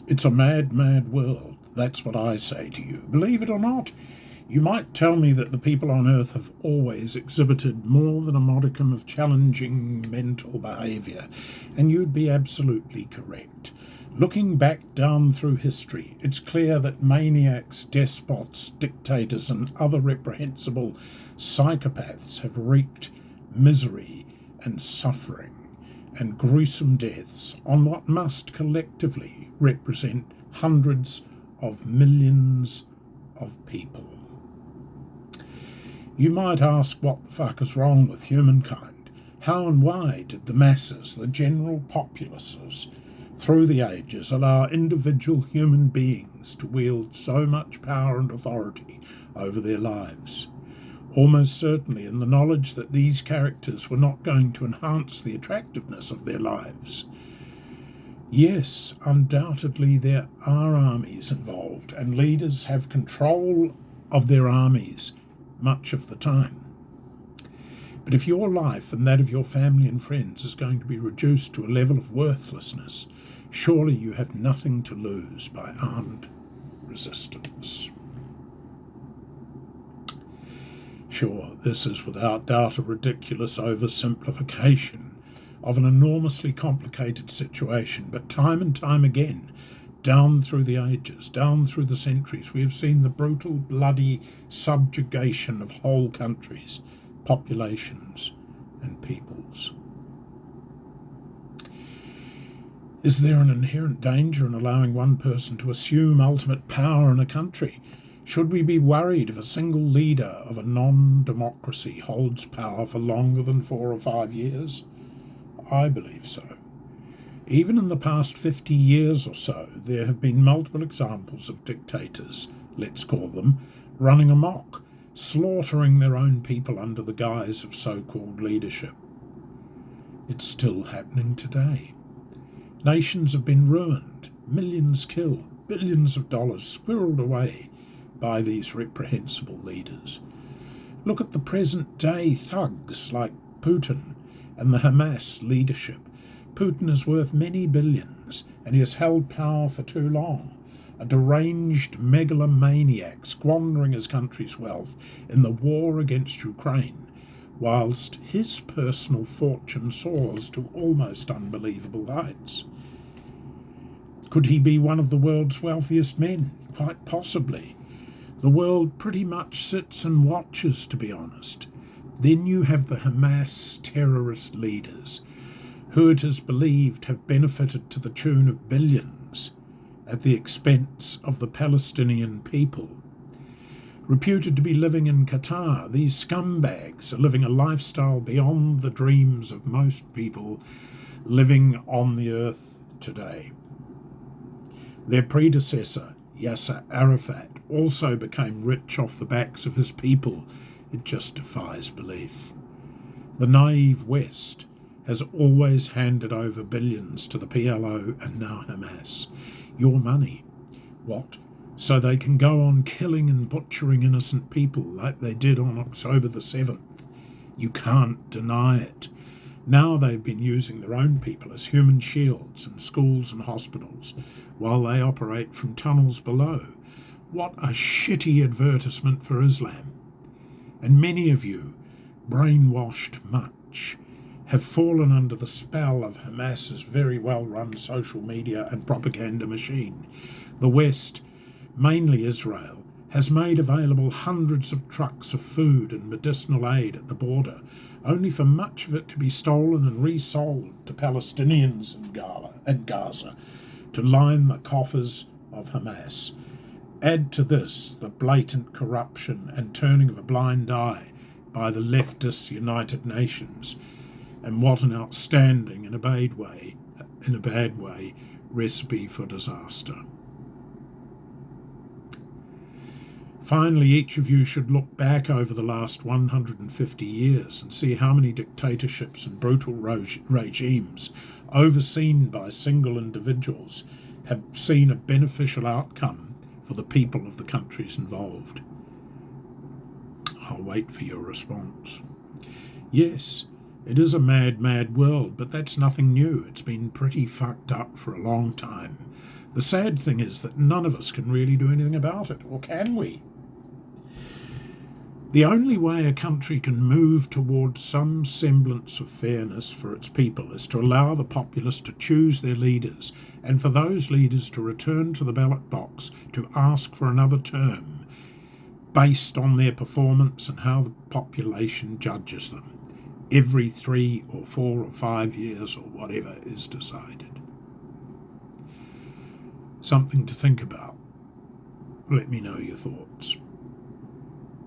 It's a mad, mad world. That's what I say to you. Believe it or not, you might tell me that the people on Earth have always exhibited more than a modicum of challenging mental behaviour, and you'd be absolutely correct. Looking back down through history, it's clear that maniacs, despots, dictators, and other reprehensible psychopaths have wreaked misery and suffering and gruesome deaths on what must collectively represent hundreds of millions of people. You might ask what the fuck is wrong with humankind? How and why did the masses, the general populaces, through the ages allow individual human beings to wield so much power and authority over their lives? Almost certainly in the knowledge that these characters were not going to enhance the attractiveness of their lives. Yes, undoubtedly there are armies involved, and leaders have control of their armies much of the time. But if your life and that of your family and friends is going to be reduced to a level of worthlessness, surely you have nothing to lose by armed resistance. Sure, this is without doubt a ridiculous oversimplification of an enormously complicated situation, but time and time again, down through the ages, down through the centuries, we have seen the brutal, bloody subjugation of whole countries, populations, and peoples. Is there an inherent danger in allowing one person to assume ultimate power in a country? Should we be worried if a single leader of a non-democracy holds power for longer than 4 or 5 years? I believe so. Even in the past 50 years or so, there have been multiple examples of dictators, let's call them, running amok, slaughtering their own people under the guise of so-called leadership. It's still happening today. Nations have been ruined, millions killed, billions of dollars squirreled away by these reprehensible leaders. Look at the present-day thugs like Putin and the Hamas leadership. Putin is worth many billions, and he has held power for too long. A deranged megalomaniac squandering his country's wealth in the war against Ukraine, whilst his personal fortune soars to almost unbelievable heights. Could he be one of the world's wealthiest men? Quite possibly. The world pretty much sits and watches, to be honest. Then you have the Hamas terrorist leaders, who it is believed have benefited to the tune of billions at the expense of the Palestinian people. Reputed to be living in Qatar, these scumbags are living a lifestyle beyond the dreams of most people living on the earth today. Their predecessor, Yasser Arafat, also became rich off the backs of his people. It just defies belief. The naive West has always handed over billions to the PLO and now Hamas. Your money. What? So they can go on killing and butchering innocent people like they did on October the 7th. You can't deny it. Now they've been using their own people as human shields in schools and hospitals while they operate from tunnels below. What a shitty advertisement for Islam. And many of you, brainwashed much, have fallen under the spell of Hamas's very well-run social media and propaganda machine. The West, mainly Israel, has made available hundreds of trucks of food and medicinal aid at the border, only for much of it to be stolen and resold to Palestinians in Gaza to line the coffers of Hamas. Add to this the blatant corruption and turning of a blind eye by the leftist United Nations, and what an outstanding, in a bad way, recipe for disaster. Finally, each of you should look back over the last 150 years and see how many dictatorships and brutal regimes overseen by single individuals have seen a beneficial outcome for the people of the countries involved. I'll wait for your response. Yes, it is a mad, mad world, but that's nothing new. It's been pretty fucked up for a long time. The sad thing is that none of us can really do anything about it, or can we? The only way a country can move towards some semblance of fairness for its people is to allow the populace to choose their leaders, and for those leaders to return to the ballot box to ask for another term, based on their performance and how the population judges them, every 3 or 4 or 5 years or whatever is decided. Something to think about. Let me know your thoughts.